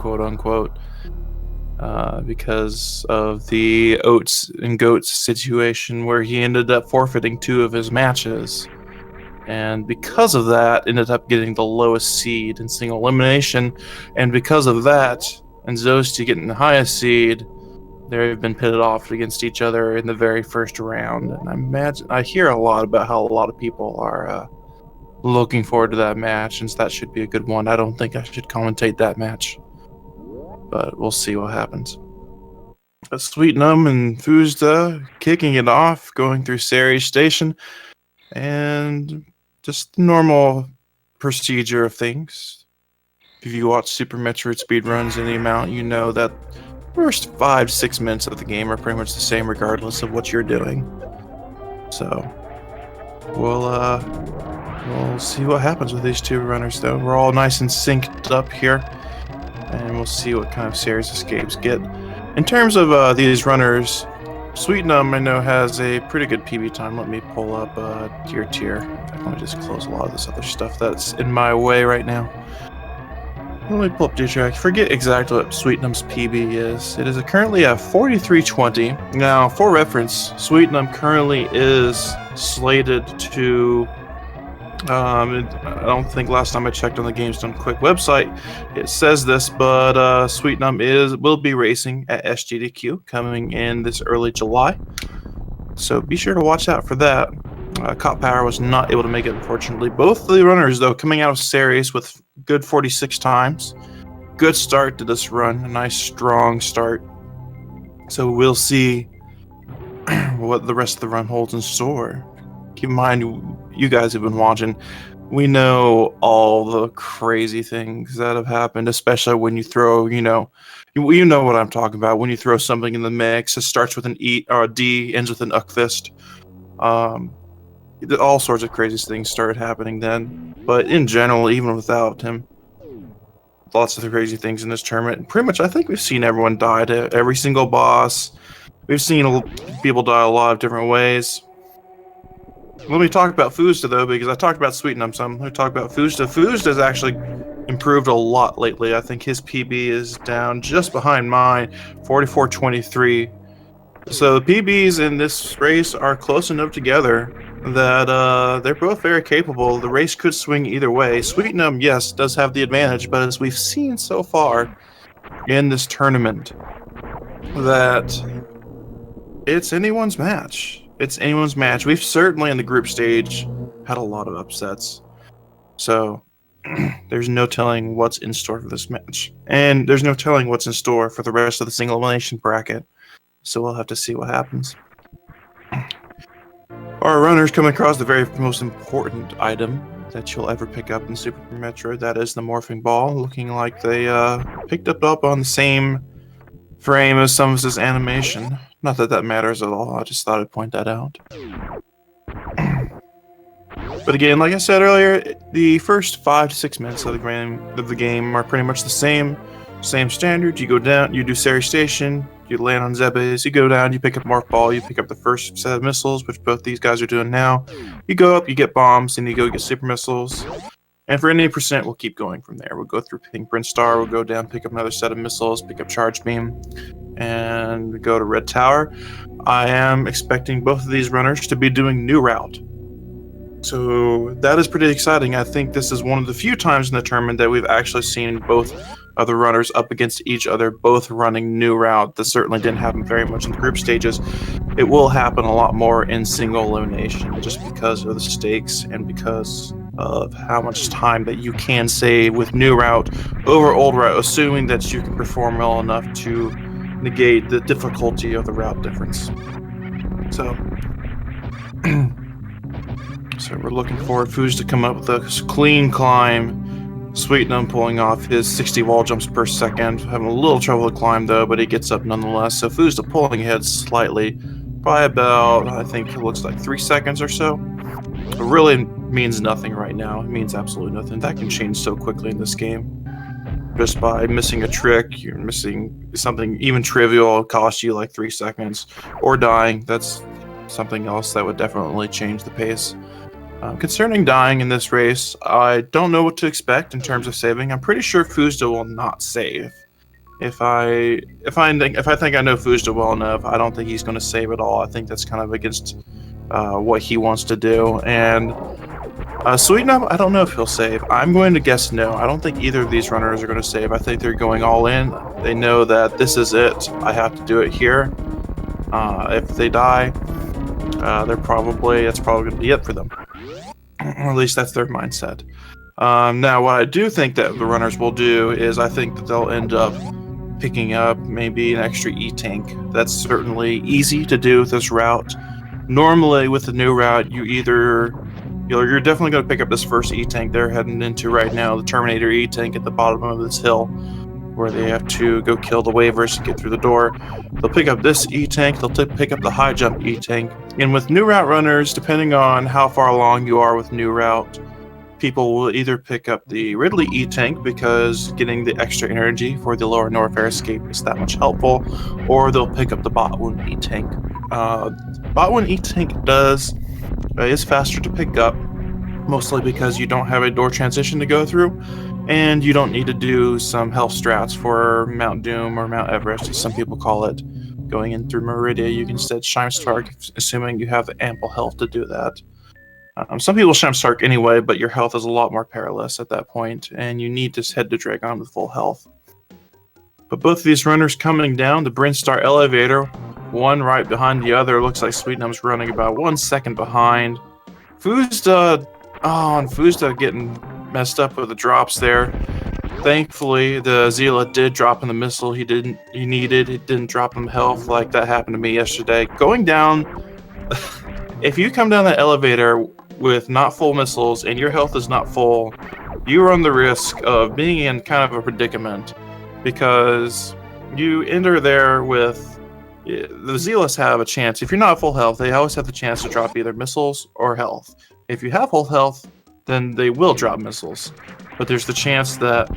quote unquote, because of the oats and goats situation where he ended up forfeiting 2 of his matches. And because of that, ended up getting the lowest seed in single elimination. And because of that, and Zosti getting the highest seed, they've been pitted off against each other in the very first round. And I hear a lot about how a lot of people are looking forward to that match, since that should be a good one. I don't think I should commentate that match, but we'll see what happens. sweetnumb and foosda kicking it off, going through Ceres Station, and just the normal procedure of things. If you watch Super Metroid speedruns any amount, you know that first 5-6 minutes of the game are pretty much the same regardless of what you're doing. So we'll see what happens with these 2 runners, though. We're all nice and synced up here, and we'll see what kind of series escapes get. In terms of these runners, sweetnumb I know has a pretty good PB time. Let me pull up tier. In fact, let me just close a lot of this other stuff that's in my way right now. Let me pull up tier. I forget exactly what sweetnumb's PB is. It is currently at 4320. Now, for reference, sweetnumb currently is slated to I don't think last time I checked on the Games Done Quick website it says this, but sweetnumb will be racing at SGDQ coming in this early July, so be sure to watch out for that. Cop Power was not able to make it, unfortunately. Both the runners, though, coming out of Ceres with good 46 times. Good start to this run, a nice strong start. So we'll see what the rest of the run holds in store. Keep in mind, you guys have been watching. We know all the crazy things that have happened, especially when you throw, you know what I'm talking about. When you throw something in the mix, it starts with an E or a D, ends with an Uckfist. All sorts of crazy things started happening then. But in general, even without him, lots of the crazy things in this tournament. Pretty much, I think we've seen everyone die to every single boss. We've seen people die a lot of different ways. Let me talk about foosda, though, because I talked about sweetnumb some. Let me talk about foosda. Foosda's actually improved a lot lately. I think his PB is down just behind mine, 4423. So the PBs in this race are close enough together that they're both very capable. The race could swing either way. Sweetnumb, yes, does have the advantage, but as we've seen so far in this tournament, that it's anyone's match. It's anyone's match. We've certainly in the group stage had a lot of upsets. So there's no telling what's in store for this match. And there's no telling what's in store for the rest of the single elimination bracket. So we'll have to see what happens. Our runners come across the very most important item that you'll ever pick up in Super Metroid. That is the morphing ball, looking like they picked it up on the same frame as Samus's animation. Not that that matters at all, I just thought I'd point that out. But again, like I said earlier, the first 5 to 6 minutes of the game are pretty much the same standard. You go down, you do Ceres Station, you land on Zebes, you go down, you pick up Morph Ball, you pick up the first set of missiles, which both these guys are doing now. You go up, you get bombs, and you go get super missiles. And for any percent, we'll keep going from there. We'll go through Pink Prince Star, we'll go down, pick up another set of missiles, pick up Charge Beam, and go to Red Tower. I am expecting both of these runners to be doing New Route. So that is pretty exciting. I think this is one of the few times in the tournament that we've actually seen both other runners up against each other, both running New Route. That certainly didn't happen very much in the group stages. It will happen a lot more in single elimination just because of the stakes and because of how much time that you can save with New Route over Old Route, assuming that you can perform well enough to negate the difficulty of the route difference. So we're looking for Foos to come up with a clean climb. Sweetnumb pulling off his 60 wall jumps per second. Having a little trouble to climb, though, but he gets up nonetheless. So Foosda pulling ahead slightly by about, I think it looks like 3 seconds or so. It really means nothing right now. It means absolutely nothing. That can change so quickly in this game. Just by missing a trick, you're missing something even trivial, cost you like 3 seconds. Or dying, that's something else that would definitely change the pace. Concerning dying in this race, I don't know what to expect in terms of saving. I'm pretty sure Foosda will not save. If I think I know foosda well enough, I don't think he's going to save at all. I think that's kind of against what he wants to do. And sweetnumb, I don't know if he'll save. I'm going to guess no. I don't think either of these runners are going to save. I think they're going all in. They know that this is it. I have to do it here. If they die, that's probably going to be it for them. Or at least that's their mindset. Now, what I do think that the runners will do is I think that they'll end up picking up maybe an extra E-tank. That's certainly easy to do with this route. Normally, with the new route, you're definitely going to pick up this first E-tank they're heading into right now, the Terminator E-tank at the bottom of this hill, where they have to go kill the waivers to get through the door. They'll pick up this E-tank, they'll pick up the high jump E-tank, and with new route runners, depending on how far along you are with new route, people will either pick up the Ridley E-tank because getting the extra energy for the lower Norfair escape is that much helpful, or they'll pick up the Botwoon E-tank. Botwoon E-tank is faster to pick up, mostly because you don't have a door transition to go through, and you don't need to do some health strats for Mount Doom or Mount Everest, as some people call it. Going in through Meridia, you can instead Shime Stark, assuming you have the ample health to do that. Some people Shime Stark anyway, but your health is a lot more perilous at that point, and you need to head to Dragon with full health. But both of these runners coming down the Brinstar elevator, one right behind the other. Looks like Sweetnumb's running about 1 second behind. foosda, and foosda getting messed up with the drops there. Thankfully, the Zila did drop him the missile he needed. It didn't drop him health like that happened to me yesterday. Going down, if you come down that elevator with not full missiles and your health is not full, you run the risk of being in kind of a predicament, because you enter there with the Zealots have a chance. If you're not full health, they always have the chance to drop either missiles or health. If you have full health, then they will drop missiles. But there's the chance that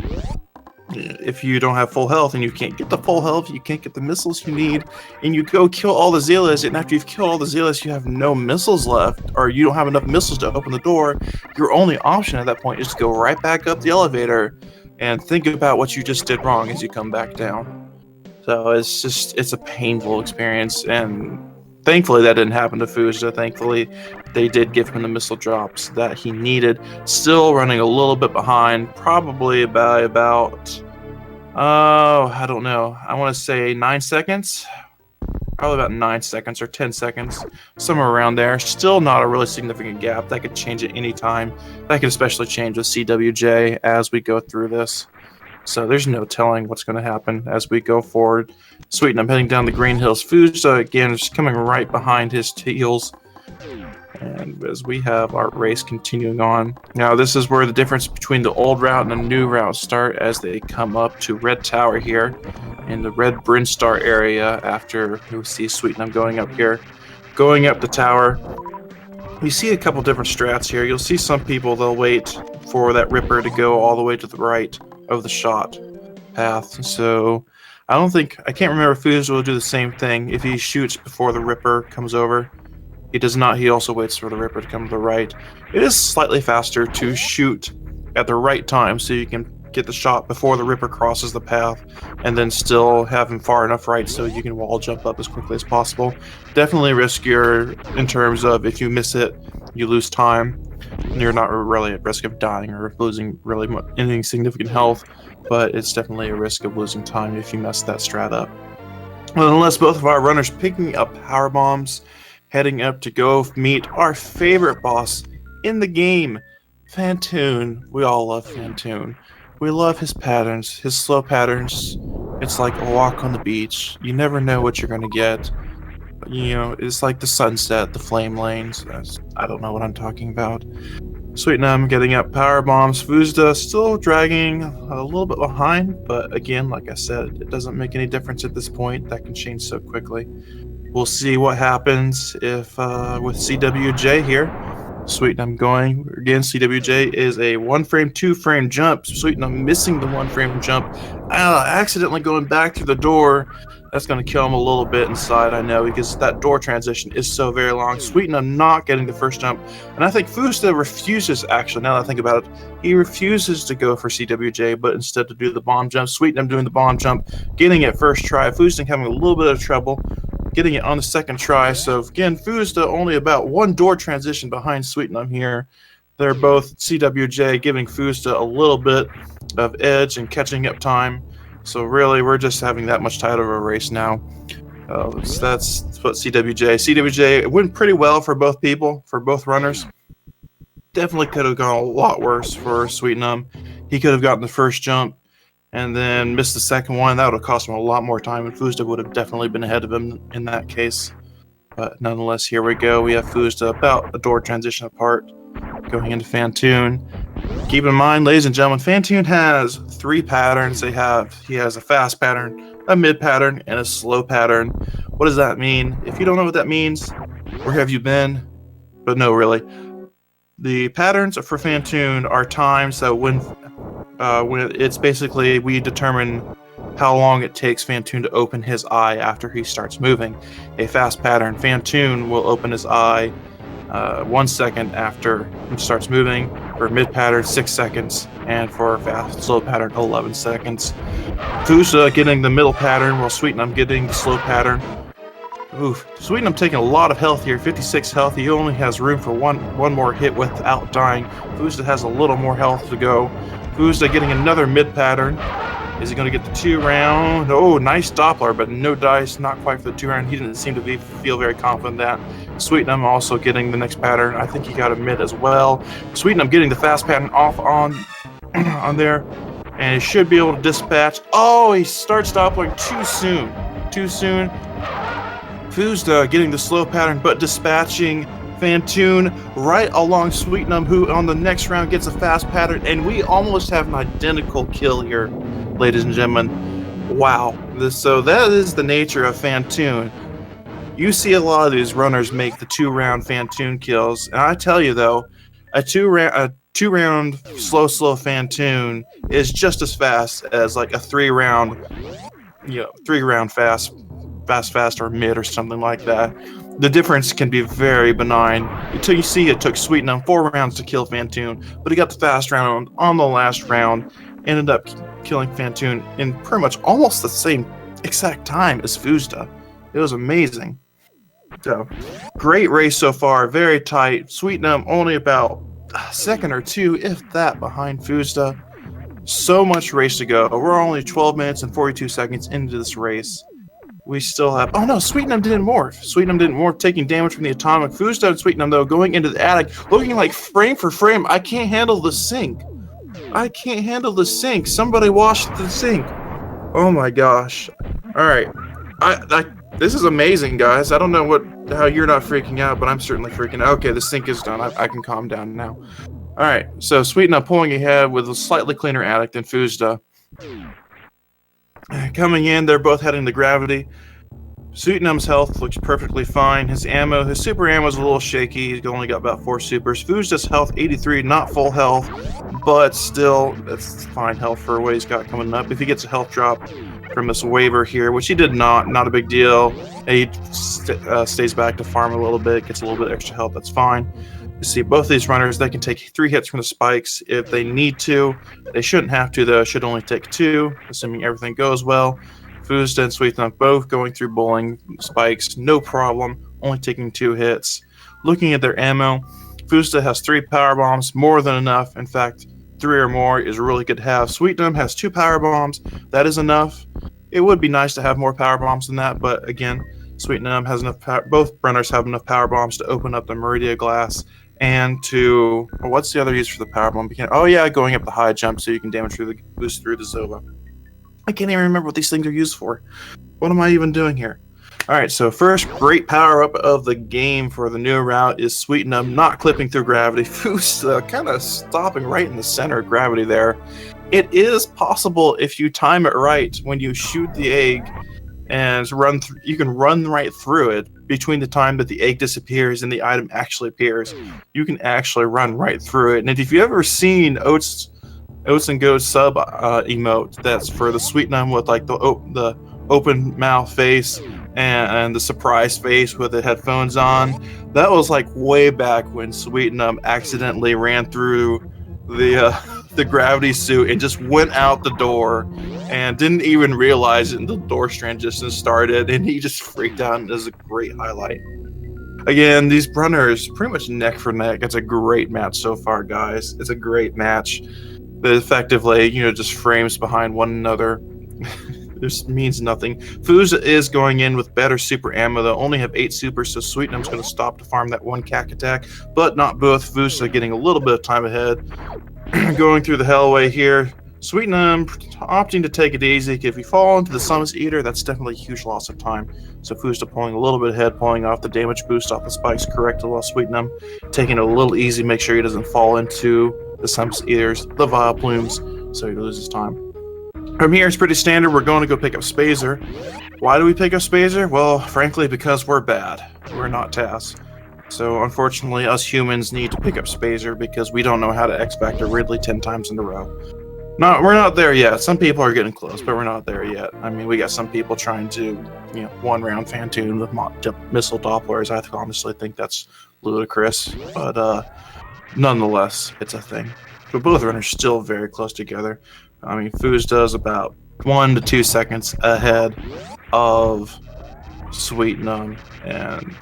if you don't have full health and you can't get the full health, you can't get the missiles you need, and you go kill all the Zealots, and after you've killed all the Zealots, you have no missiles left, or you don't have enough missiles to open the door, your only option at that point is to go right back up the elevator and think about what you just did wrong as you come back down. So it's a painful experience, and thankfully that didn't happen to foosda. Thankfully, they did give him the missile drops that he needed. Still running a little bit behind, probably by about, I don't know. I want to say 9 seconds. Probably about 9 seconds or 10 seconds, somewhere around there. Still not a really significant gap. That could change at any time. That could especially change with CWJ as we go through this. So there's no telling what's going to happen as we go forward. Sweetnumb heading down the green hills. foosda, again, is coming right behind his heels. And as we have our race continuing on. Now, this is where the difference between the old route and the new route start as they come up to Red Tower here in the Red Brinstar area after we see Sweetnumb going up here. Going up the tower, we see a couple different strats here. You'll see some people, they'll wait for that Ripper to go all the way to the right of the shot path. So I can't remember if foosda will do the same thing if he shoots before the Ripper comes over. He does not. He also waits for the Ripper to come to the right. It is slightly faster to shoot at the right time so you can get the shot before the Ripper crosses the path, and then still have him far enough right so you can wall jump up as quickly as possible. Definitely riskier in terms of if you miss it, you lose time. You're not really at risk of dying or losing really any significant health, but it's definitely a risk of losing time if you mess that strat up. Well, unless both of our runners picking up power bombs, heading up to go meet our favorite boss in the game, Phantoon. We all love Phantoon. We love his patterns, his slow patterns. It's like a walk on the beach. You never know what you're going to get. You know, it's like the sunset, the flame lanes. I don't know what I'm talking about. Sweetnumb getting up power bombs. foosda still dragging a little bit behind, but again, like I said, it doesn't make any difference at this point. That can change so quickly. We'll see what happens if with CWJ here. Sweetnumb going again. CWJ is a 1-frame, 2-frame jump. Sweetnumb missing the 1-frame jump, accidentally going back through the door. That's going to kill him a little bit inside, I know, because that door transition is so very long. Sweetnum not getting the first jump. And I think foosda refuses, actually, now that I think about it, he refuses to go for CWJ, but instead to do the bomb jump. Sweetnum doing the bomb jump, getting it first try. foosda having a little bit of trouble, getting it on the second try. So again, foosda only about one door transition behind Sweetnum here. They're both CWJ, giving foosda a little bit of edge and catching up time. So really, we're just having that much tighter of a race now. So that's what CWJ. CWJ, it went pretty well for both people, for both runners. Definitely could have gone a lot worse for Sweetnum. He could have gotten the first jump and then missed the second one. That would have cost him a lot more time, and foosda would have definitely been ahead of him in that case. But nonetheless, here we go. We have foosda about a door transition apart, going into Fantoon. Keep in mind, ladies and gentlemen, Fantoon has 3 patterns. He has a fast pattern, a mid pattern, and a slow pattern. What does that mean? If you don't know what that means, where have you been? But no, really. The patterns for Fantoon are times that when it's basically we determine how long it takes Fantoon to open his eye after he starts moving. A fast pattern, Fantoon will open his eye 1 second after he starts moving. For mid pattern, 6 seconds, and for fast slow pattern, 11 seconds. foosda getting the middle pattern, while Sweetnum getting the slow pattern. Oof, Sweetnum taking a lot of health here, 56 health. He only has room for one more hit without dying. foosda has a little more health to go. foosda getting another mid pattern. Is he going to get the 2-round? Oh, nice Doppler, but no dice, not quite for the 2-round. He didn't seem to feel very confident in that. Sweetnum also getting the next pattern. I think he got a mid as well. Sweetnum getting the fast pattern off on there, and he should be able to dispatch. Oh, he starts Doppler too soon. Too soon. foosda getting the slow pattern, but dispatching Fantoon right along Sweetnum, who on the next round gets a fast pattern, and we almost have an identical kill here, ladies and gentlemen. Wow. So that is the nature of Fantoon. You see a lot of these runners make the 2-round Fantoon kills, and I tell you though, a two-round slow Fantoon is just as fast as like a 3-round, 3-round fast or mid or something like that. The difference can be very benign. Until you see it took Sweetnum 4 rounds to kill Fantoon, but he got the fast round on the last round, ended up killing Fantoon in pretty much almost the same exact time as foosda. It was amazing. So, great race so far, very tight. Sweetnum only about a second or 2, if that, behind foosda. So much race to go. We're only 12 minutes and 42 seconds into this race. We still have... Oh no, Sweetnum didn't morph. Sweetnum didn't morph, taking damage from the atomic. foosda and Sweetnum, though, going into the attic, looking like frame for frame. I can't handle the sink. I can't handle the sink. Somebody wash the sink. Oh my gosh. Alright. This is amazing, guys. I don't know how you're not freaking out, but I'm certainly freaking out. Okay, the sink is done. I can calm down now. Alright, so Sweetnum pulling ahead with a slightly cleaner attic than foosda. Coming in, they're both heading to gravity. Sweetnum's health looks perfectly fine. His super ammo is a little shaky. He's only got about 4 supers. foosda's health, 83, not full health, but still, that's fine health for what he's got coming up. If he gets a health drop from this waiver here, which he did not a big deal. He stays back to farm a little bit, gets a little bit extra health, that's fine. You see, both these runners, they can take 3 hits from the spikes if they need to. They shouldn't have to, though. Should only take 2, assuming everything goes well. foosda and Sweetnum both going through bowling spikes, no problem, only taking 2 hits. Looking at their ammo, foosda has 3 power bombs, more than enough. In fact, 3 or more is really good to have. Sweetnum has 2 power bombs, that is enough. It would be nice to have more power bombs than that, but again, Sweetnum has enough power. Both runners have enough power bombs to open up the Meridia glass and to... what's the other use for the power bomb? Oh yeah, going up the high jump so you can boost through the Zova. I can't even remember what these things are used for. What am I even doing here? Alright, so first great power-up of the game for the new route is Sweetnum not clipping through gravity. foosda kind of stopping right in the center of gravity there. It is possible if you time it right when you shoot the egg and you can run right through it between the time that the egg disappears and the item actually appears. You can actually run right through it. And if you've ever seen Oats and Goats sub emote that's for the Sweetnum with like the open mouth face and the surprise face with the headphones on. That was like way back when sweetnumb accidentally ran through the the gravity suit and just went out the door and didn't even realize it until the door transition started, and he just freaked out, and it was a great highlight. Again, these runners pretty much neck for neck. It's a great match so far, guys. It's a great match. That effectively, just frames behind one another. This means nothing. Foosda is going in with better super ammo. They'll only have 8 supers, so sweetnumb's going to stop to farm that 1 cack attack, but not both. Foosda getting a little bit of time ahead. Going through the hellway here. sweetnumb opting to take it easy. If you fall into the Summons Eater, that's definitely a huge loss of time. So Foosda pulling a little bit ahead, pulling off the damage boost off the spikes correctly, while sweetnumb taking it a little easy, make sure he doesn't fall into the Summons Eaters, the Vile Plumes, so he loses time. From here, it's pretty standard. We're going to go pick up Spazer. Why do we pick up Spazer? Well, frankly, because we're bad. We're not Taz. So, unfortunately, us humans need to pick up Spazer because we don't know how to X-Factor Ridley 10 times in a row. We're not there yet. Some people are getting close, but we're not there yet. I mean, we got some people trying to, one-round Fantoon with missile Dopplers. I honestly think that's ludicrous, but nonetheless, it's a thing. But both runners still very close together. I mean, Foosda is about 1 to 2 seconds ahead of sweetnumb, and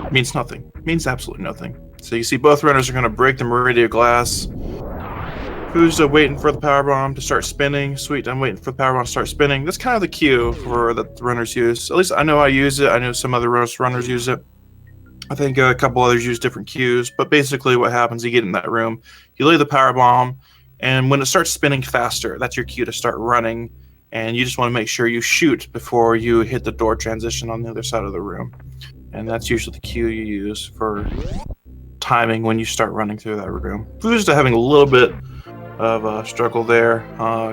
it means nothing. It means absolutely nothing. So you see both runners are going to break the Meridia glass. Foosda waiting for the power bomb to start spinning. sweetnumb waiting for the power bomb to start spinning. That's kind of the cue for the runners use. At least I know I use it. I know some other runners use it. I think a couple others use different cues, but basically what happens, you get in that room, you lay the power bomb, and when it starts spinning faster, that's your cue to start running, and you just want to make sure you shoot before you hit the door transition on the other side of the room. And that's usually the cue you use for timing when you start running through that room. Foosda having a little bit of a struggle there,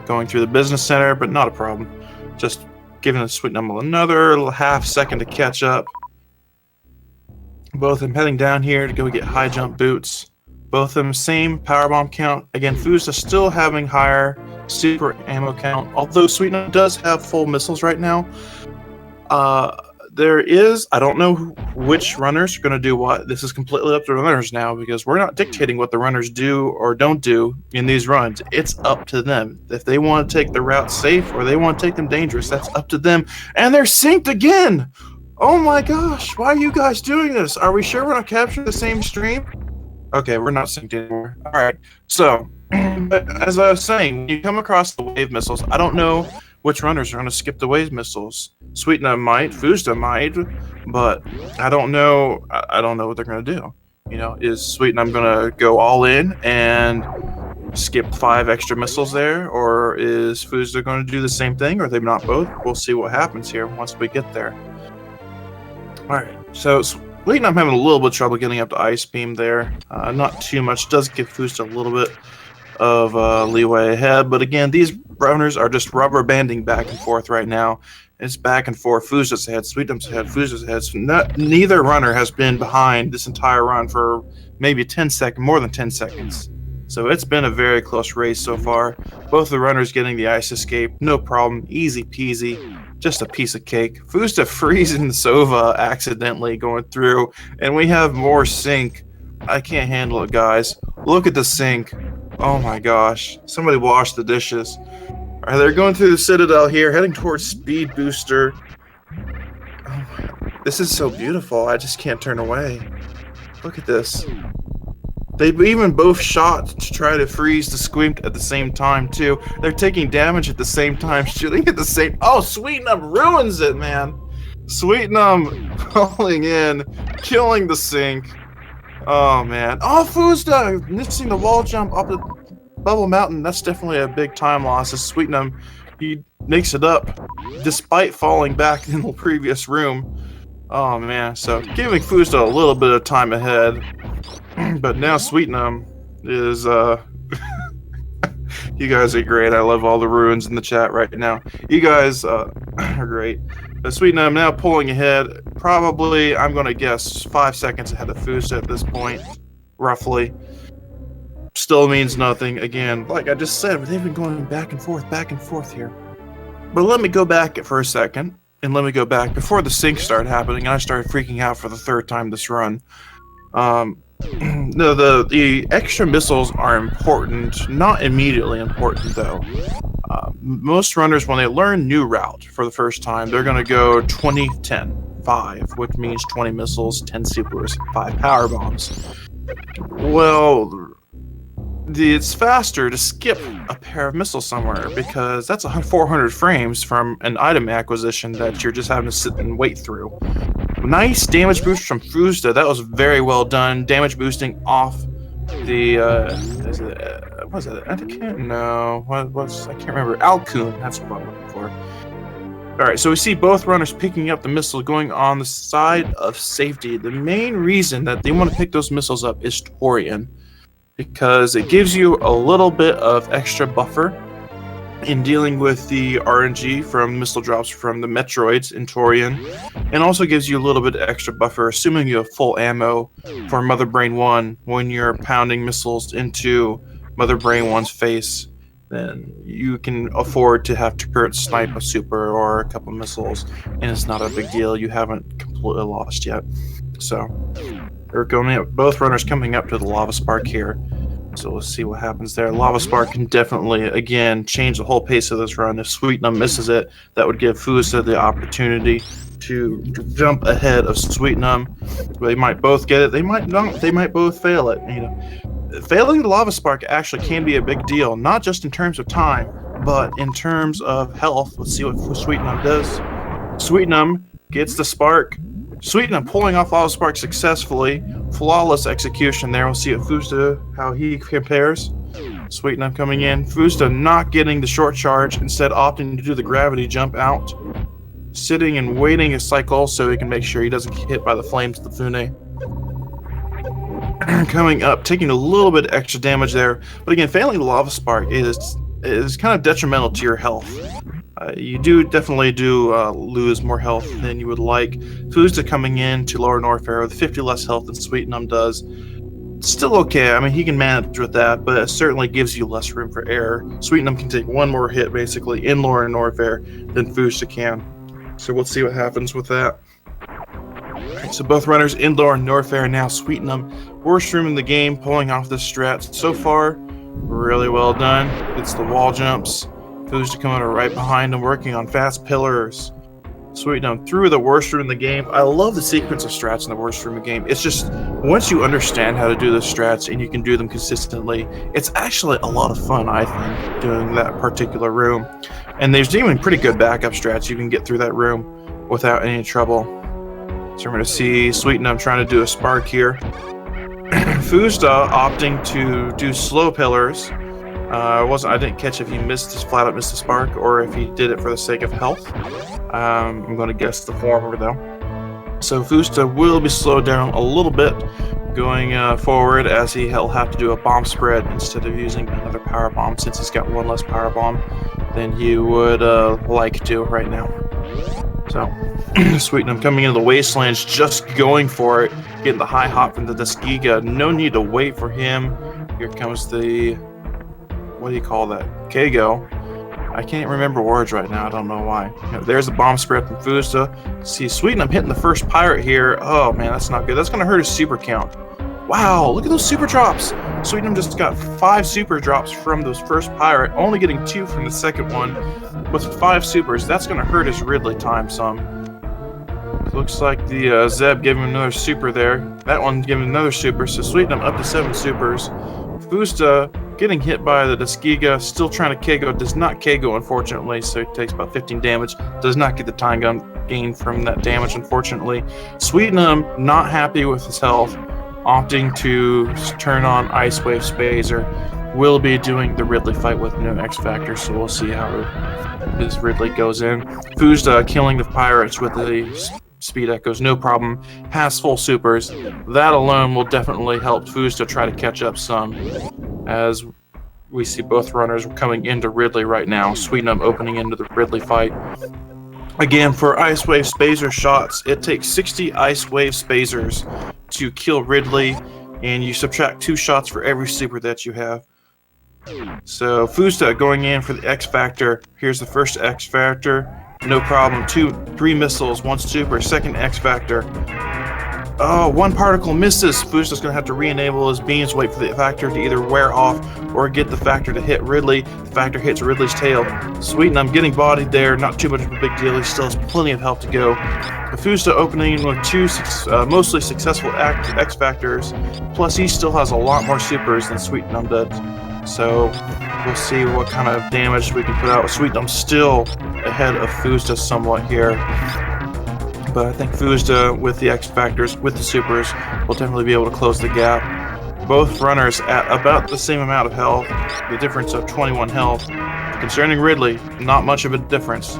going through the business center, but not a problem. Just giving the sweetnumb another little half second to catch up. Both of them heading down here to go get high jump boots. Both of them same powerbomb count. Again, Foosda still having higher super ammo count, although sweetnumb does have full missiles right now. I don't know which runners are going to do what. This is completely up to the runners now, because we're not dictating what the runners do or don't do in these runs. It's up to them. If they want to take the route safe or they want to take them dangerous, that's up to them. And they're synced again! Oh my gosh, why are you guys doing this? Are we sure we're not capturing the same stream? Okay, we're not synced anymore. Alright, so, as I was saying, when you come across the wave missiles, I don't know which runners are going to skip the wave missiles. sweetnumb might, Foosda might, but I don't know what they're going to do. Is sweetnumb going to go all in and skip 5 extra missiles there, or is Foosda going to do the same thing, or are they not both? We'll see what happens here once we get there. Alright, so sweetnumb having a little bit of trouble getting up to Ice Beam there. Not too much. Does give Foosda a little bit of leeway ahead, but again, these runners are just rubber banding back and forth right now. It's back and forth. Foosda's ahead, sweetnumb's ahead, Foosda's ahead. So neither runner has been behind this entire run for maybe more than 10 seconds. So it's been a very close race so far. Both the runners getting the ice escape, no problem, easy peasy. Just a piece of cake. Foosda freezing the Sova accidentally going through, and we have more sink. I can't handle it, guys. Look at the sink. Oh my gosh. Somebody wash the dishes. Alright, they're going through the Citadel here, heading towards Speed Booster. Oh my, this is so beautiful. I just can't turn away. Look at this. They've even both shot to try to freeze the Squimp at the same time, too. They're taking damage at the same time, shooting at the same... Oh, sweetnumb ruins it, man! sweetnumb pulling in, killing the sink. Oh, man. Oh, Foosda missing the wall jump up the Bubble Mountain. That's definitely a big time loss. As sweetnumb, he makes it up, despite falling back in the previous room. Oh, man. So, giving Foosda a little bit of time ahead. But now sweetnumb is, you guys are great. I love all the ruins in the chat right now. You guys are great. sweetnumb now pulling ahead. Probably, I'm going to guess, 5 seconds ahead of Foosda at this point, roughly. Still means nothing. Again, like I just said, they've been going back and forth here. But let me go back for a second and let me go back. Before the sync started happening, I started freaking out for the third time this run. No, the extra missiles are important, not immediately important though. Most runners, when they learn new route for the first time, they're going to go 20, 10, 5, which means 20 missiles, 10 supers, 5 power bombs. Well, it's faster to skip a pair of missiles somewhere because that's 400 frames from an item acquisition that you're just having to sit and wait through. Nice damage boost from foosda. That was very well done. Damage boosting off the what was it? I can't know. I can't remember. Alcoon. That's what I'm looking for. All right, so we see both runners picking up the missile, going on the side of safety. The main reason that they want to pick those missiles up is Torian, because it gives you a little bit of extra buffer in dealing with the RNG from missile drops from the Metroids in Torian, and also gives you a little bit of extra buffer, assuming you have full ammo for Mother Brain 1 when you're pounding missiles into Mother Brain 1's face. Then you can afford to have turret snipe a super or a couple missiles, and it's not a big deal. You haven't completely lost yet. So we're going up, both runners coming up to the lava spark here. So we'll see what happens there. Lava Spark can definitely, again, change the whole pace of this run. If sweetnumb misses it, that would give foosda the opportunity to jump ahead of sweetnumb. They might both get it. They might not. They might both fail it. You know, failing the Lava Spark actually can be a big deal, not just in terms of time, but in terms of health. Let's see what sweetnumb does. Sweetnumb gets the spark. Sweetnumb pulling off Lava Spark successfully. Flawless execution there. We'll see what foosda, how he compares. Sweetnumb coming in. foosda not getting the short charge, instead opting to do the gravity jump out. Sitting and waiting a cycle so he can make sure he doesn't get hit by the flames of the Fune. Coming up, taking a little bit extra damage there. But again, failing the Lava Spark is kind of detrimental to your health. You definitely lose more health than you would like. foosda coming in to Lower Norfair with 50 less health than sweetnumb does. Still okay. I mean, he can manage with that, but it certainly gives you less room for error. Sweetnumb can take one more hit, basically, in Lower Norfair than foosda can. So we'll see what happens with that. Alright, so both runners in Lower Norfair now. Sweetnumb, worst room in the game, pulling off the strat. So far, really well done. It's the wall jumps. foosda coming right behind him, working on fast pillars. Sweetnumb through the worst room in the game. I love the sequence of strats in the worst room in the game. It's just, once you understand how to do the strats and you can do them consistently, it's actually a lot of fun, I think, doing that particular room. And there's even pretty good backup strats you can get through that room without any trouble. So we're going to see Sweetnumb trying to do a spark here. foosda opting to do slow pillars. I didn't catch if he flat out missed the spark, or if he did it for the sake of health. I'm going to guess the former though. So foosda will be slowed down a little bit going forward, as he'll have to do a bomb spread instead of using another power bomb, since he's got one less power bomb than he would like to right now. So Sweetnumb coming into the wastelands, just going for it, getting the high hop from the Tuskegee. No need to wait for him. Here comes the, what do you call that? Kago. I can't remember words right now. I don't know why. There's the bomb spread from foosda. See, Sweetnumb hitting the first pirate here. Oh man, that's not good. That's going to hurt his super count. Wow, look at those super drops. Sweetnumb just got 5 super drops from those first pirate, only getting 2 from the second one. With 5 supers, that's going to hurt his Ridley time some. Looks like the Zeb gave him another super there. That one gave him another super, so Sweetnumb up to 7 supers. foosda getting hit by the Tuskegee, still trying to KO, does not KO unfortunately, so he takes about 15 damage, does not get the time gun gain from that damage unfortunately. Sweetnumb not happy with his health, opting to turn on Ice Wave Spazer. Will be doing the Ridley fight with no X Factor, so we'll see how his Ridley goes in. foosda killing the pirates with the Speed Echoes, no problem. Has full supers. That alone will definitely help foosda try to catch up some, as we see both runners coming into Ridley right now. Sweetnumb opening into the Ridley fight. Again, for Ice Wave Spazer shots, it takes 60 Ice Wave Spazers to kill Ridley, and you subtract 2 shots for every super that you have. So foosda going in for the X Factor. Here's the first X Factor. No problem. 3 missiles, 1 super, second X Factor. Oh, 1 particle misses. Foosda's going to have to re-enable his beams, wait for the factor to either wear off or get the factor to hit Ridley. The factor hits Ridley's tail. Sweetnumb getting bodied there, not too much of a big deal. He still has plenty of health to go. Foosda opening with 2 mostly successful X Factors, plus he still has a lot more supers than Sweetnumb did. So we'll see what kind of damage we can put out. Sweetnumb still ahead of Foosda somewhat here. But I think Foosda, with the X Factors, with the supers, will definitely be able to close the gap. Both runners at about the same amount of health, the difference of 21 health. Concerning Ridley, not much of a difference.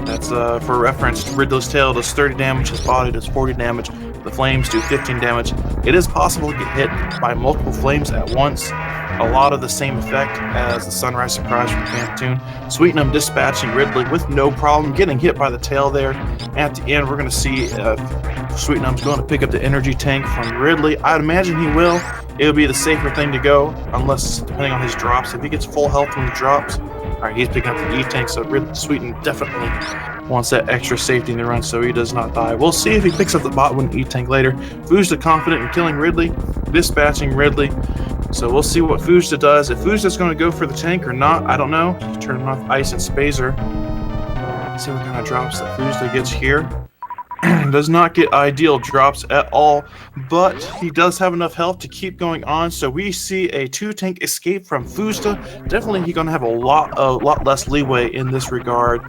That's for reference, Ridley's tail does 30 damage, his body does 40 damage, the flames do 15 damage. It is possible to get hit by multiple flames at once. A lot of the same effect as the Sunrise Surprise from Cantoon. Sweetnumb dispatching Ridley with no problem, getting hit by the tail there. At the end, we're going to see Sweetnumb's going to pick up the energy tank from Ridley. I'd imagine he will. It'll be the safer thing to go, unless, depending on his drops, if he gets full health when he drops. Alright, he's picking up the E-tank, so Sweetnumb definitely wants that extra safety in the run so he does not die. We'll see if he picks up the bot with an E-tank later. Foosda confident in killing Ridley, dispatching Ridley. So we'll see what Foosda does. If Foosda's going to go for the tank or not, I don't know. Turning off Ice and Spazer. See what kind of drops that Foosda gets here. Does not get ideal drops at all, but he does have enough health to keep going on. So we see a 2-tank escape from Foosda. Definitely he's going to have a lot less leeway in this regard,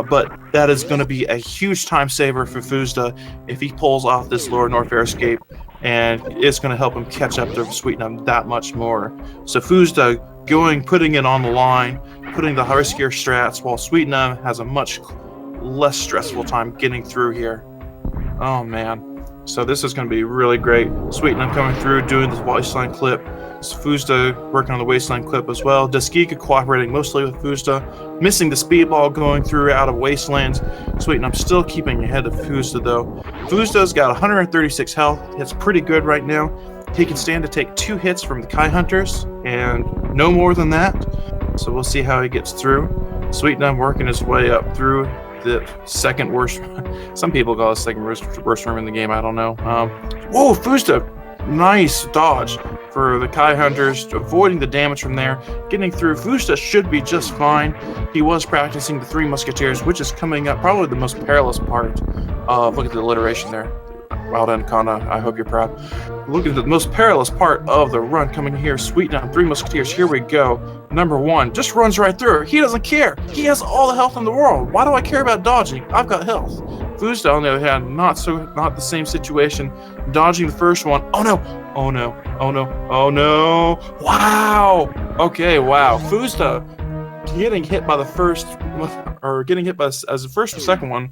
but that is going to be a huge time saver for Foosda if he pulls off this lower North Air escape, and it's going to help him catch up to Sweetnumb that much more. So Foosda putting it on the line, putting the riskier strats, while Sweetnumb has a much less stressful time getting through here. Oh man, so this is going to be really great. Sweetnumb coming through, doing the waistline clip. Foosda working on the waistline clip as well. Deskika cooperating mostly with Foosda, missing the speedball going through out of wastelands. Sweetnumb still keeping ahead of Foosda though. Foosda's got 136 health. It's pretty good right now. He can stand to take 2 hits from the Kai Hunters and no more than that. So we'll see how he gets through. Sweetnumb working his way up through the second worst. Some people call it second worst room in the game. I don't know. Whoa, Foosda! Nice dodge for the Kai Hunters, avoiding the damage from there. Getting through. Foosda should be just fine. He was practicing the 3 Musketeers, which is coming up probably the most perilous part. Look at the alliteration there. Wild Anaconda, I hope you're proud. Look at the most perilous part of the run coming here. Sweetnumb, 3 Musketeers, here we go. Number 1, just runs right through. He doesn't care. He has all the health in the world. Why do I care about dodging? I've got health. Foosda, on the other hand, not the same situation. Dodging the first one. Oh no! Oh no! Oh no! Oh no! Wow! Okay, wow. Foosda getting hit by the first, or getting hit by as the first or second one.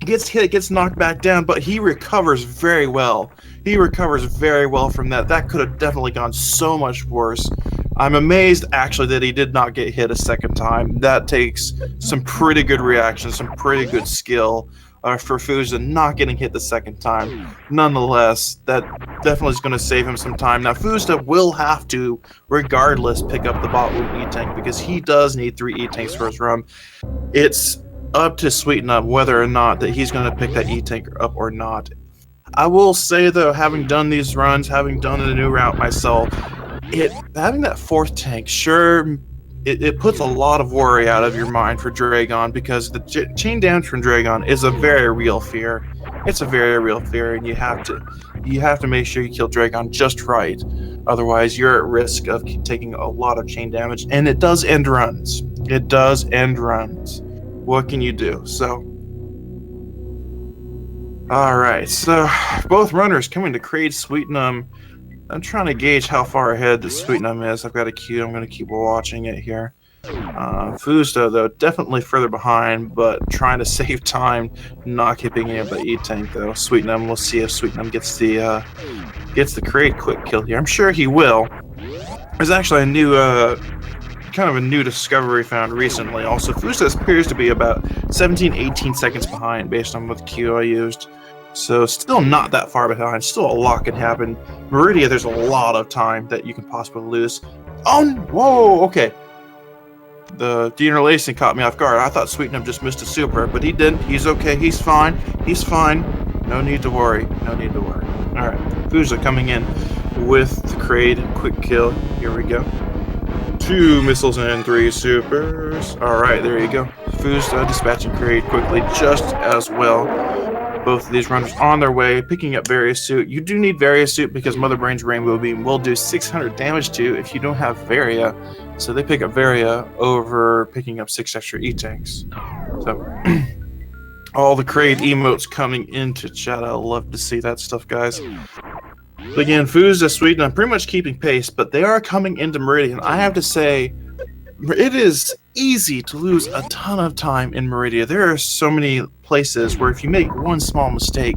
Gets hit, gets knocked back down, but he recovers very well. He recovers very well from that. That could have definitely gone so much worse. I'm amazed, actually, that he did not get hit a second time. That takes some pretty good reaction, some pretty good skill for Foosda not getting hit the second time. Nonetheless, that definitely is going to save him some time. Now, Foosda will have to, regardless, pick up the bot with E-Tank because he does need 3 E-Tanks for his run. It's up to Sweetnumb whether or not that he's going to pick that E-Tank up or not. I will say though, having done these runs, having done the new route myself, having that 4th tank, sure, it puts a lot of worry out of your mind for Dragon, because the chain damage from Dragon is a very real fear. It's a very real fear, and you have to make sure you kill Dragon just right. Otherwise, you're at risk of taking a lot of chain damage, and it does end runs. It does end runs. What can you do? So, alright, so both runners coming to Kraid Sweetnumb. I'm trying to gauge how far ahead the Sweetnumb is. I've got a queue. I'm going to keep watching it here. Foosda, though, definitely further behind, but trying to save time, not keeping in the E-Tank, though. Sweetnumb, we'll see if Sweetnumb gets the Kraid quick kill here. I'm sure he will. There's actually a new kind of a new discovery found recently. Also, Foosda appears to be about 17-18 seconds behind based on what queue I used. So still not that far behind. Still a lot can happen. Meridia, there's a lot of time that you can possibly lose. Oh, whoa, okay. The deinterlacing caught me off guard. I thought sweetnumb just missed a super, but he didn't. He's okay. He's fine. He's fine. No need to worry. No need to worry. All right, foosda coming in with the Kraid. Quick kill. Here we go. 2 missiles and 3 supers. All right, there you go. foosda dispatching Kraid quickly, just as well. Both of these runners on their way, picking up Various Suit. You do need Various Suit because Mother Brain's Rainbow Beam will do 600 damage to you if you don't have Varia. So they pick up Varia over picking up 6 extra E-Tanks. So all the Kraid emotes coming into chat. I love to see that stuff, guys. But again, foosda, sweetnumb, pretty much keeping pace, but they are coming into Meridian. I have to say, it is easy to lose a ton of time in Meridia. There are so many places where if you make one small mistake,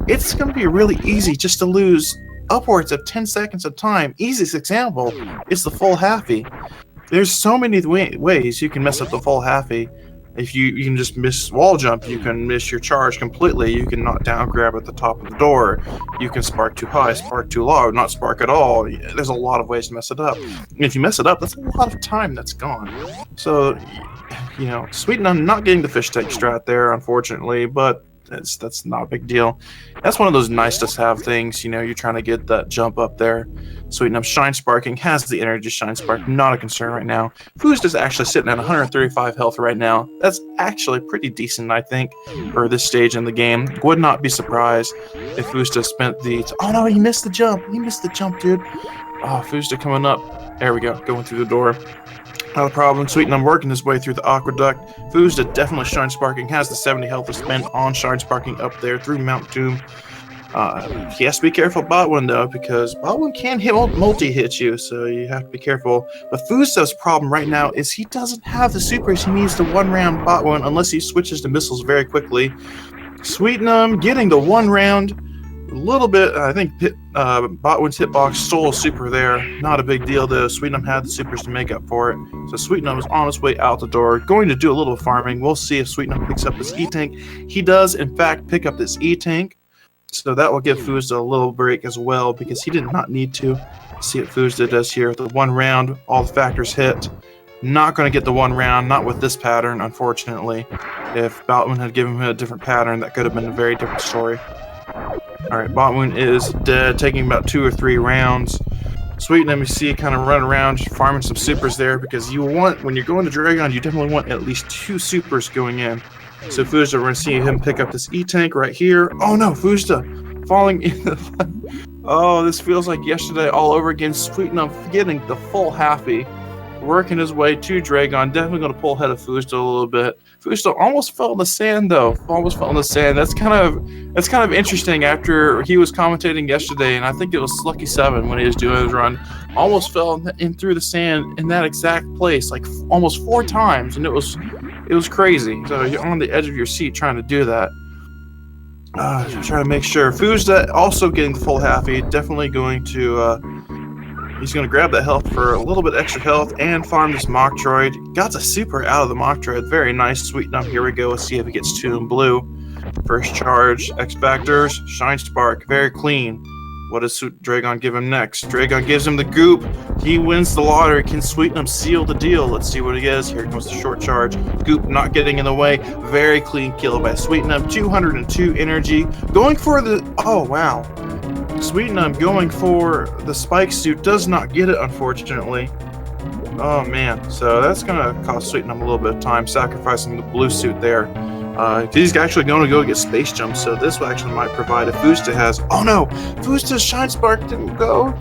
it's going to be really easy just to lose upwards of 10 seconds of time. Easiest example is the full halfie. There's so many ways you can mess up the full halfie. If you can just miss wall jump, you can miss your charge completely, you can knock down grab at the top of the door, you can spark too high, spark too low, not spark at all. There's a lot of ways to mess it up. And if you mess it up, that's a lot of time that's gone. So, you know, sweetnumb not getting the fish tank strat there, unfortunately, but that's not a big deal. That's one of those nice to have things, you know, you're trying to get that jump up there. Sweetnumb Shine Sparking has the energy Shine Spark, not a concern right now. foosda's actually sitting at 135 health right now. That's actually pretty decent, I think, for this stage in the game. Would not be surprised if foosda spent the... Oh no, he missed the jump. He missed the jump, dude. Oh, foosda coming up. There we go, going through the door. Not a problem. sweetnumb working his way through the aqueduct. foosda definitely Shine Sparking, has the 70 health to spend on Shine Sparking up there through Mount Doom. He has to be careful Botwin though, because Botwin can multi-hit you, so you have to be careful. But foosda's problem right now is he doesn't have the supers he needs to one-round Botwin unless he switches to missiles very quickly. sweetnumb getting the one round. A little bit, I think Botwin's hitbox stole a super there. Not a big deal though. sweetnumb had the supers to make up for it. So sweetnumb is on his way out the door, going to do a little farming. We'll see if sweetnumb picks up this E-Tank. He does, in fact, pick up this E-Tank. So that will give foosda a little break as well, because he did not need to. See what foosda does here. The one round, all the factors hit. Not going to get the one round, not with this pattern, unfortunately. If Botwin had given him a different pattern, that could have been a very different story. Alright, Botwin is dead, taking about 2 or 3 rounds. sweetnumb, you see, kind of run around, farming some supers there, because you want, when you're going to Dragon, you definitely want at least 2 supers going in. So foosda, we're going to see him pick up this E-Tank right here. Oh no, foosda falling in the... Oh, this feels like yesterday all over again. sweetnumb getting the full halfie. Working his way to Dragon. Definitely going to pull ahead of foosda a little bit. foosda almost fell in the sand though. Almost fell in the sand. That's kind of interesting after he was commentating yesterday, and I think it was Lucky 7 when he was doing his run. Almost fell in through the sand in that exact place, like almost 4 times, and it was crazy. So you're on the edge of your seat trying to do that. Trying to make sure. foosda also getting the full halfie. Definitely going to... He's going to grab that health for a little bit extra health and farm this Metroid. Got the super out of the Metroid. Very nice. sweetnumb. Here we go. Let's see if it gets 2 in blue. First charge. X Factors. Shine Spark. Very clean. What does Dragon give him next? Dragon gives him the goop. He wins the lottery. Can sweetnumb seal the deal? Let's see what he gets. Here comes the short charge. Goop not getting in the way. Very clean kill by sweetnumb. 202 energy. Going for the... Oh, wow. sweetnumb going for the spike suit. Does not get it, unfortunately. Oh, man. So that's going to cost sweetnumb a little bit of time, sacrificing the blue suit there. He's actually going to go get space jump, so this actually might provide if foosda has... Oh no! foosda's Shine Spark didn't go!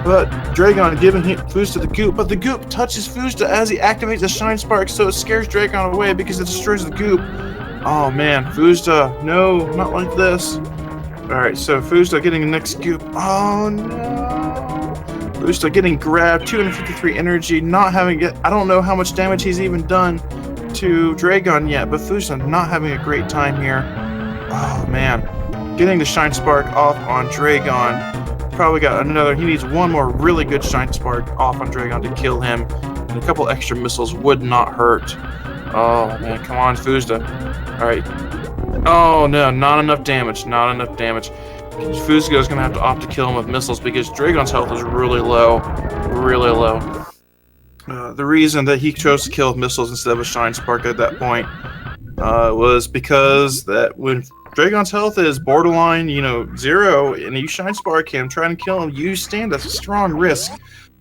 But Dragon giving foosda the goop, but the goop touches foosda as he activates the Shine Spark, so it scares Dragon away because it destroys the goop. Oh man, foosda, no, not like this. Alright, so foosda getting the next goop. Oh no! foosda getting grabbed, 253 energy, not having it. I don't know how much damage he's even done to Dragon yet, but foosda not having a great time here. Oh man, getting the Shine Spark off on Dragon. Probably got another. He needs one more really good Shine Spark off on Dragon to kill him, and a couple extra missiles would not hurt. Oh man, come on, foosda. All right. Oh no, not enough damage. Not enough damage. foosda is gonna have to opt to kill him with missiles because Dragon's health is really low, really low. The reason that he chose to kill with missiles instead of a Shine Spark at that point was because that when Dragon's health is borderline, 0, and you Shine Spark him, trying to kill him, you stand a strong risk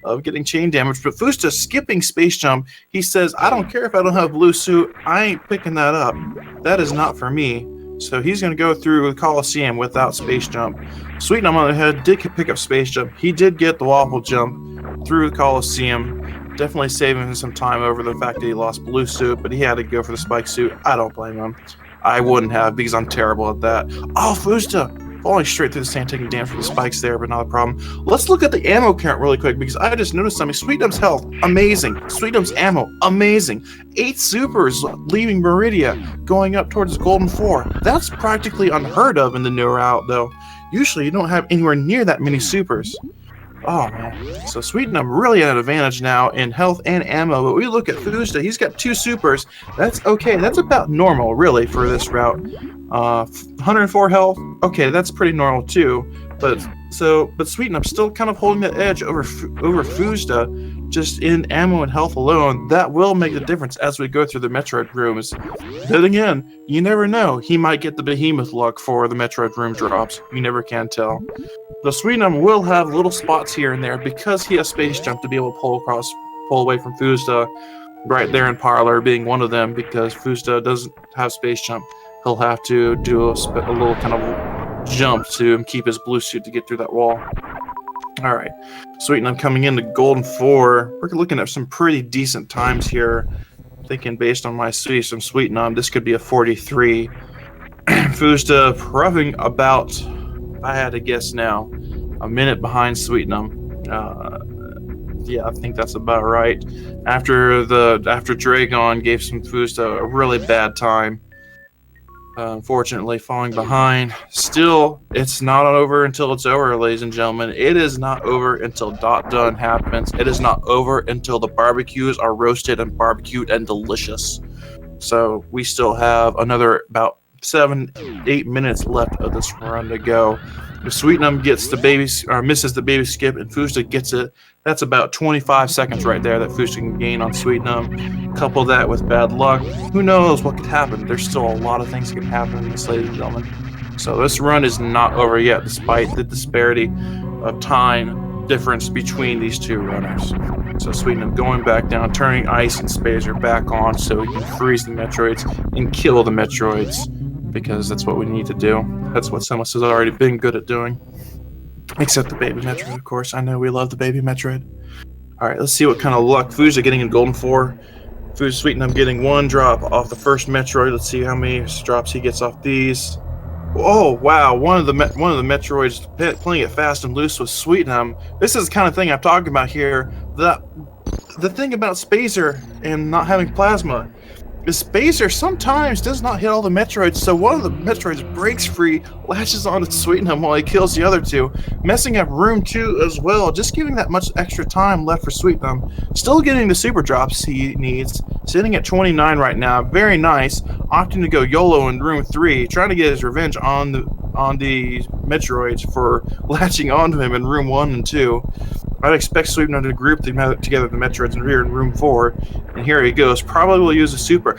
of getting chain damage. But foosda skipping Space Jump, he says, I don't care if I don't have blue suit, I ain't picking that up. That is not for me. So he's going to go through the Coliseum without Space Jump. sweetnumb, on the other hand, did pick up Space Jump. He did get the Waffle Jump through the Coliseum. Definitely saving him some time over the fact that he lost blue suit, but he had to go for the spike suit. I don't blame him. I wouldn't have because I'm terrible at that. Oh, foosda falling straight through the sand, taking damage from the spikes there, but not a problem. Let's look at the ammo count really quick because I just noticed something. sweetnumb's health, amazing. sweetnumb's ammo, amazing. 8 supers leaving Meridia, going up towards Golden 4. That's practically unheard of in the new route, though. Usually you don't have anywhere near that many supers. Oh man, so sweetnumb really at an advantage now in health and ammo, but we look at foosda, he's got 2 supers. That's okay, that's about normal really for this route. 104 health, okay, that's pretty normal too. But sweetnumb still kind of holding the edge over foosda, just in ammo and health alone. That will make a difference as we go through the Metroid rooms. Then again, you never know, he might get the behemoth luck for the Metroid room drops. You never can tell. The sweetnumb will have little spots here and there because he has Space Jump to be able to pull away from foosda. Right there in Parlor being one of them, because foosda doesn't have Space Jump. He'll have to do a little kind of jump to keep his blue suit to get through that wall. Alright, sweetnumb coming into Golden 4. We're looking at some pretty decent times here. Thinking based on my sweets from sweetnumb, this could be a 43. foosda roughing about, if I had to guess now, a minute behind sweetnumb. Yeah, I think that's about right. After Dragon gave some foosda a really bad time. Unfortunately, falling behind. Still, it's not over until it's over, ladies and gentlemen. It is not over until done happens. It is not over until the barbecues are roasted and barbecued and delicious. So we still have another about 7-8 minutes left of this run to go. If sweetnumb gets the baby or misses the baby skip and foosda gets it, that's about 25 seconds right there that foosda can gain on sweetnumb. Couple that with bad luck, who knows what could happen? There's still a lot of things that can happen in this, ladies and gentlemen. So this run is not over yet, despite the disparity of time difference between these two runners. So sweetnumb going back down, turning ice and spazer back on so he can freeze the Metroids and kill the Metroids, because that's what we need to do. That's what Samus has already been good at doing. Except the baby Metroid, of course. I know we love the baby Metroid. Alright, let's see what kind of luck. foosda getting in Golden 4. sweetnumb getting 1 drop off the first Metroid. Let's see how many drops he gets off these. Oh, wow. One of the Metroids playing it fast and loose with sweetnumb. This is the kind of thing I'm talking about here. The thing about spazer and not having plasma, the spacer sometimes does not hit all the Metroids, so one of the Metroids breaks free, latches onto sweetnumb while he kills the other 2, messing up room 2 as well, just giving that much extra time left for sweetnumb. Still getting the super drops he needs, sitting at 29 right now, very nice, opting to go YOLO in room 3, trying to get his revenge on the Metroids for latching onto him in room 1 and 2. I'd expect sweetnumb to group together the Metroids and rear in room 4, and here he goes. Probably will use a super.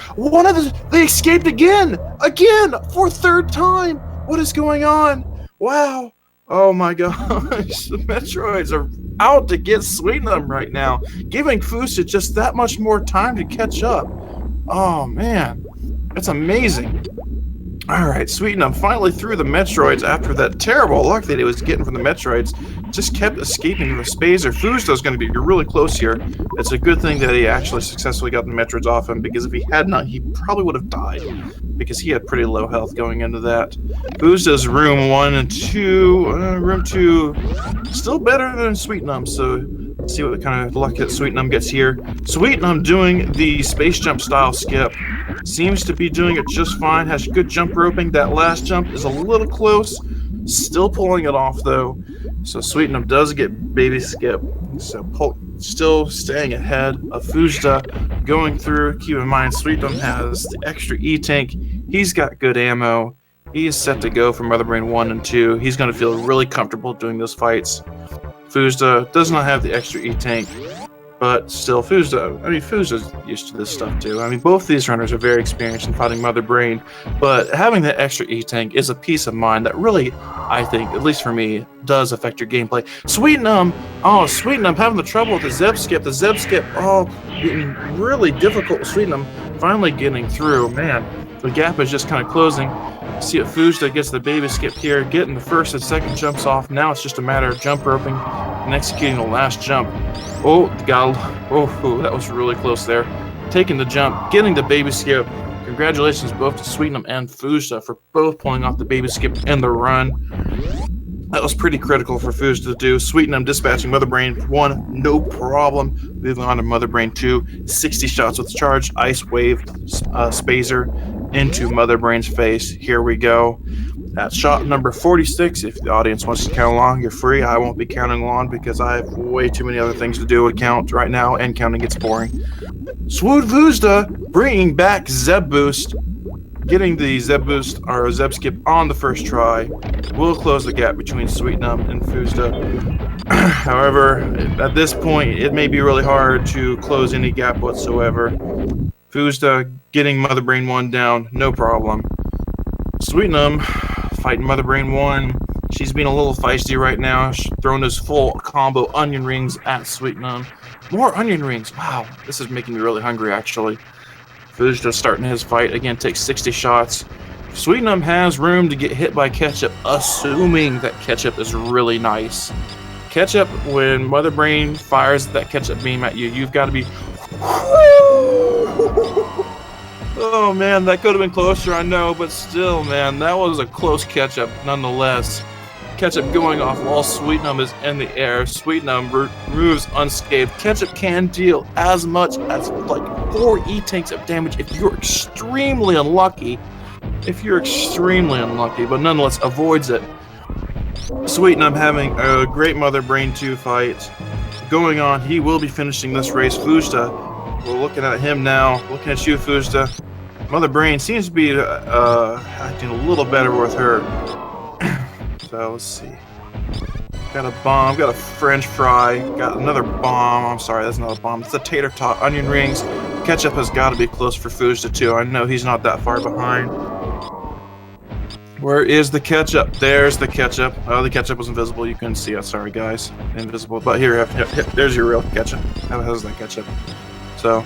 They escaped again for 3rd time. What is going on? Wow. Oh my gosh, the Metroids are out to get sweetnumb right now, giving foosda just that much more time to catch up. Oh man, that's amazing. Alright, sweetnumb finally threw the Metroids after that terrible luck that he was getting from the Metroids. Just kept escaping from the spazer. foosda's going to be really close here. It's a good thing that he actually successfully got the Metroids off him, because if he had not, he probably would have died, because he had pretty low health going into that. foosda's room 1 and 2. Room 2 still better than sweetnumb, so let's see what kind of luck that sweetnumb gets here. sweetnumb doing the Space Jump style skip. Seems to be doing it just fine. Has good jump roping. That last jump is a little close. Still pulling it off though. So sweetnumb does get baby skip. So still staying ahead of foosda. Going through. Keep in mind, sweetnumb has the extra E-Tank. He's got good ammo. He is set to go for Mother Brain 1 and 2. He's going to feel really comfortable doing those fights. foosda does not have the extra E-Tank. But still, Foosda's used to this stuff too. I mean, both these runners are very experienced in fighting Mother Brain, but having that extra E-Tank is a peace of mind that really, I think, at least for me, does affect your gameplay. Sweetnumb having the trouble with the Zeb Skip. The Zeb Skip, getting really difficult with Sweetnumb finally getting through. Man, the gap is just kind of closing. See if Foosda gets the baby skip here, getting the first and second jumps off. Now it's just a matter of jump roping and executing the last jump. That was really close there. Taking the jump, getting the baby skip. Congratulations both to Sweetnumb and Foosda for both pulling off the baby skip in the run. That was pretty critical for Foosda to do. Sweetnumb dispatching Mother Brain 1, no problem. Moving on to Mother Brain 2, 60 shots with charge, Ice Wave Spazer into Mother Brain's face. Here we go. At shot number 46, if the audience wants to count along, you're free. I won't be counting along because I have way too many other things to do with count right now, and counting gets boring. Swoot Foosda bringing back Zeb Boost. Getting the Zeb Boost or Zeb Skip on the first try will close the gap between Sweetnumb and Foosda. However, at this point, it may be really hard to close any gap whatsoever. Foosda getting Mother Brain 1 down, no problem. Sweetnumb fighting Mother Brain 1. She's being a little feisty right now. She's throwing those full combo onion rings at Sweetnumb. More onion rings. Wow, this is making me really hungry, actually. Foosda starting his fight. Again, takes 60 shots. Sweetnumb has room to get hit by Ketchup, assuming that Ketchup is really nice. Ketchup, when Mother Brain fires that Ketchup beam at you, you've got to be... Oh man, that could have been closer, I know, but still, man, that was a close Ketchup nonetheless. Ketchup going off while Sweetnumb is in the air. Sweetnumb moves unscathed. Ketchup can deal as much as like 4 E-tanks of damage if you're extremely unlucky. But nonetheless avoids it. Sweetnumb having a great Mother Brain 2 fight going on. He will be finishing this race. Foosda, we're looking at him now. Looking at you, Foosda. Mother Brain seems to be acting a little better with her. So let's see. Got a bomb, got a French fry, got another bomb. I'm sorry, that's not a bomb. It's a tater tot, onion rings. Ketchup has got to be close for Foosda too. I know he's not that far behind. Where is the Ketchup? There's the Ketchup. Oh, the Ketchup was invisible. You couldn't see it. Sorry, guys. Invisible. But here, there's your real Ketchup. How's that Ketchup? So,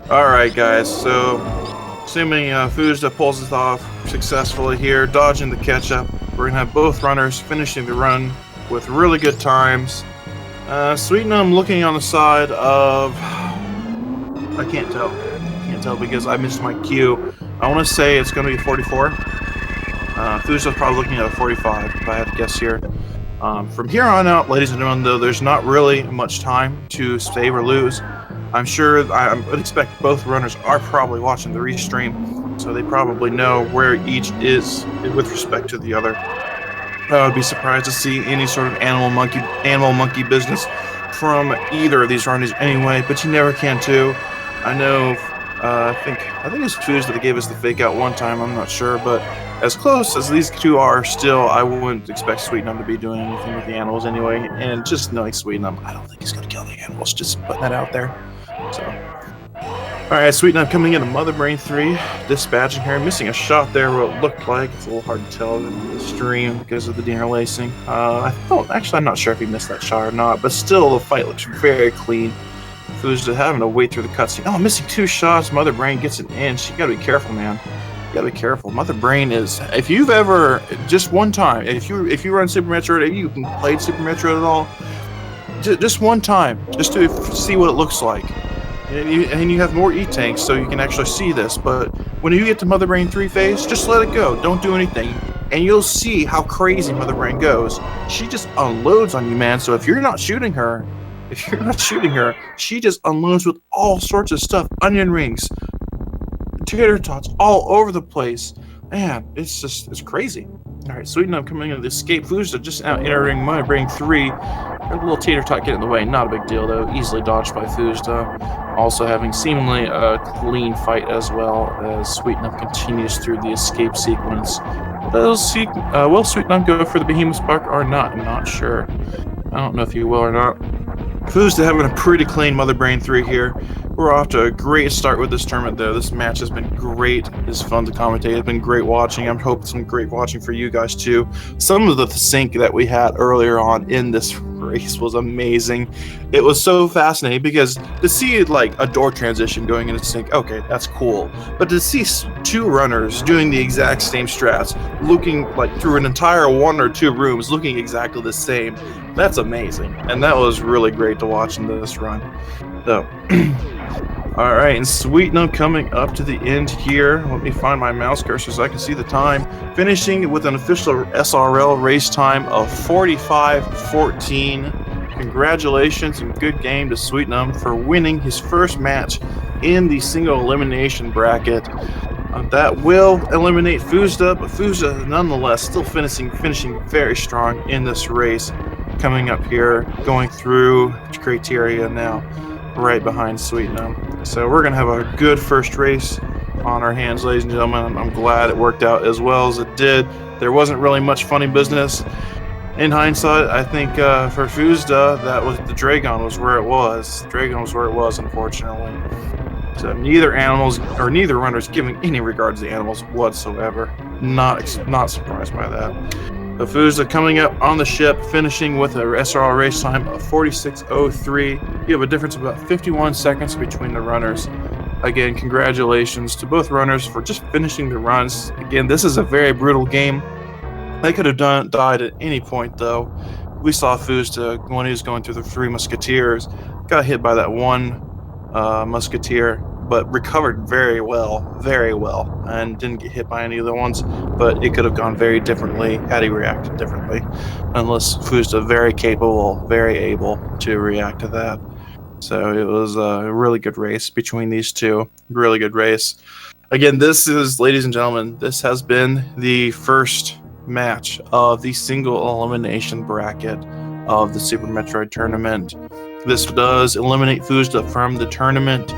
all right, guys. So, assuming Foosda pulls it off successfully here, dodging the Ketchup, we're going to have both runners finishing the run with really good times. Sweetnumb looking on the side of... I can't tell. Because I missed my cue. I want to say it's going to be 44. Foosda's probably looking at a 45, if I had to guess here. From here on out, ladies and gentlemen, though, there's not really much time to save or lose. I would expect both runners are probably watching the restream, so they probably know where each is with respect to the other. I would be surprised to see any sort of animal monkey business from either of these runners anyway, but you never can too. I know, I think it's Foosda that gave us the fake out one time, I'm not sure, but as close as these two are still, I wouldn't expect Sweetnumb to be doing anything with the animals anyway, and just knowing Sweetnumb, I don't think he's going to kill the animals, just putting that out there. So, alright, Sweetnumb coming into Mother Brain 3, dispatching her, missing a shot there, what it looked like. It's a little hard to tell in the stream because of the interlacing. I'm not sure if he missed that shot or not, but still the fight looks very clean. Foosda having to wait through the cutscene. Oh, missing 2 shots, Mother Brain gets an inch. You gotta be careful, man. You gotta be careful. Mother Brain is, if you've ever, just one time, if you run Super Metroid, if you played Super Metroid at all, just one time, just to see what it looks like. And you have more E-tanks, so you can actually see this. But when you get to Mother Brain 3 phase, just let it go. Don't do anything. And you'll see how crazy Mother Brain goes. She just unloads on you, man. So if you're not shooting her, she just unloads with all sorts of stuff. Onion rings, tater tots all over the place. Man, it's crazy. Alright, Sweetnumb coming into the escape. Foosda just out entering Mother Brain 3. A little tater tot getting in the way. Not a big deal, though. Easily dodged by Foosda. Also having seemingly a clean fight as well as Sweetnumb continues through the escape sequence. Will Sweetnumb go for the Behemoth Spark or not? I'm not sure. I don't know if he will or not. Foosda having a pretty clean Mother Brain 3 here. We're off to a great start with this tournament, though. This match has been great. It's fun to commentate. It's been great watching. I'm hoping some great watching for you guys, too. Some of the sync that we had earlier on in this race was amazing. It was so fascinating because to see like a door transition going into sync, okay, that's cool. But to see two runners doing the exact same strats, looking like through an entire one or two rooms, looking exactly the same, that's amazing. And that was really great to watch in this run. So, all right, and sweetnumb coming up to the end here. Let me find my mouse cursor so I can see the time. Finishing with an official SRL race time of 45:14. Congratulations and good game to sweetnumb for winning his first match in the single elimination bracket. That will eliminate foosda, but foosda nonetheless still finishing very strong in this race. Coming up here, going through criteria now, right behind sweetnumb. So we're gonna have a good first race on our hands, ladies and gentlemen. I'm glad it worked out as well as it did. There wasn't really much funny business. In hindsight, I think for foosda, that was the Dragon was where it was. Dragon was where it was, unfortunately. So neither runners giving any regard to the animals whatsoever. Not surprised by that. The foosda coming up on the ship, finishing with a SRL race time of 46:03. You have a difference of about 51 seconds between the runners. Again, congratulations to both runners for just finishing the runs. Again, this is a very brutal game. They could have died at any point, though. We saw foosda when he was going through the three musketeers, got hit by that one musketeer, but recovered very well, and didn't get hit by any of the ones. But it could have gone very differently had he reacted differently, unless foosda very capable, very able to react to that. So it was a really good race between these two. Really good race. Again, this is, ladies and gentlemen, this has been the first match of the single elimination bracket of the Super Metroid Tournament. This does eliminate foosda from the tournament.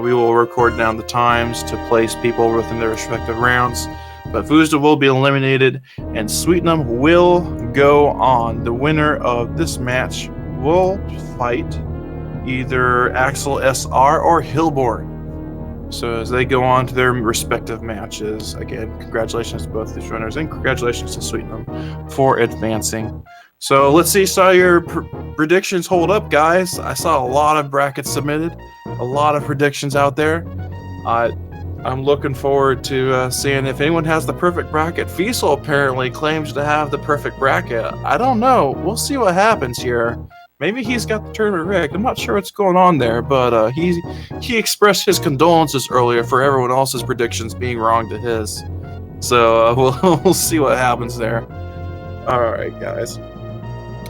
We will record down the times to place people within their respective rounds. But foosda will be eliminated, and sweetnumb will go on. The winner of this match will fight either Axel SR or Hillborn. So as they go on to their respective matches, again, congratulations to both these runners, and congratulations to sweetnumb for advancing. So let's see, saw your predictions hold up, guys. I saw a lot of brackets submitted, a lot of predictions out there. I'm looking forward to seeing if anyone has the perfect bracket. Fiesel apparently claims to have the perfect bracket. I don't know. We'll see what happens here. Maybe he's got the tournament rigged. I'm not sure what's going on there, but he expressed his condolences earlier for everyone else's predictions being wrong to his. So we'll see what happens there. All right, guys.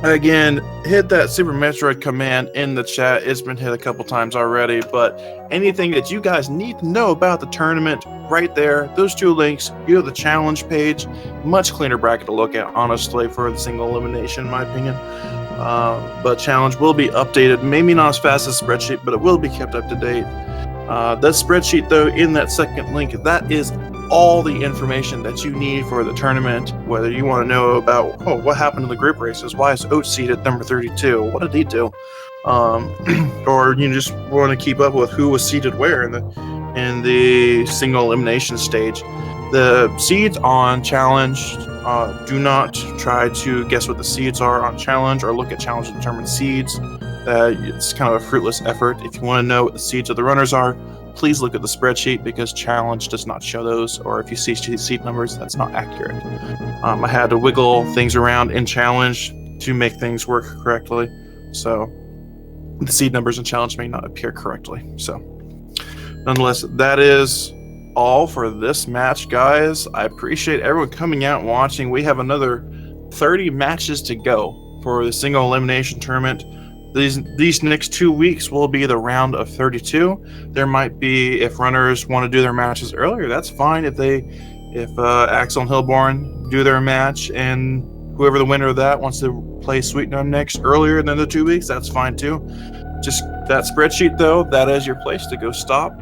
Again, hit that Super Metroid command in the chat. It's been hit a couple times already, but anything that you guys need to know about the tournament, right there, those two links. You have the challenge page. Much cleaner bracket to look at, honestly, for the single elimination, in my opinion. But challenge will be updated, maybe not as fast as spreadsheet, but it will be kept up to date. That spreadsheet, though, in that second link, that is all the information that you need for the tournament. Whether you want to know about what happened in the group races, why is Oat seated number 32, what did he do, or you just want to keep up with who was seated where in the single elimination stage. The seeds on challenge, do not try to guess what the seeds are on challenge or look at challenge to determine seeds. It's kind of a fruitless effort. If you want to know what the seeds of the runners are, please look at the spreadsheet, because challenge does not show those, or if you see seed numbers, that's not accurate. I had to wiggle things around in challenge to make things work correctly, so the seed numbers in challenge may not appear correctly. So nonetheless, that is all for this match, guys. I appreciate everyone coming out and watching. We have another 30 matches to go for the single elimination tournament. These next 2 weeks will be the round of 32. There might be, if runners want to do their matches earlier, that's fine. If Axel and Hillborn do their match, and whoever the winner of that wants to play sweetnumb next earlier than the 2 weeks, that's fine too. Just that spreadsheet, though, that is your place to go stop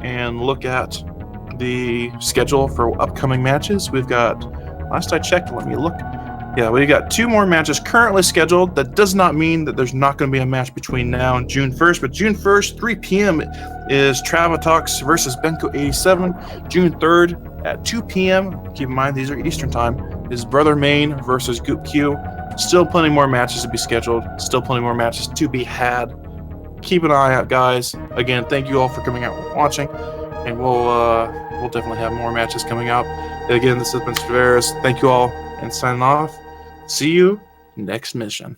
and look at the schedule for upcoming matches. We've got, last I checked, let me look. Yeah, we got 2 more matches currently scheduled. That does not mean that there's not going to be a match between now and June 1st, but June 1st, 3 p.m. is Travatox versus Benko 87. June 3rd at 2 p.m., keep in mind these are Eastern time, is Brother Main versus Goop Q. Still plenty more matches to be scheduled, still plenty more matches to be had. Keep an eye out, guys. Again, thank you all for coming out and watching, and we'll definitely have more matches coming out. Again, this has been Straveris. Thank you all, and signing off. See you next mission.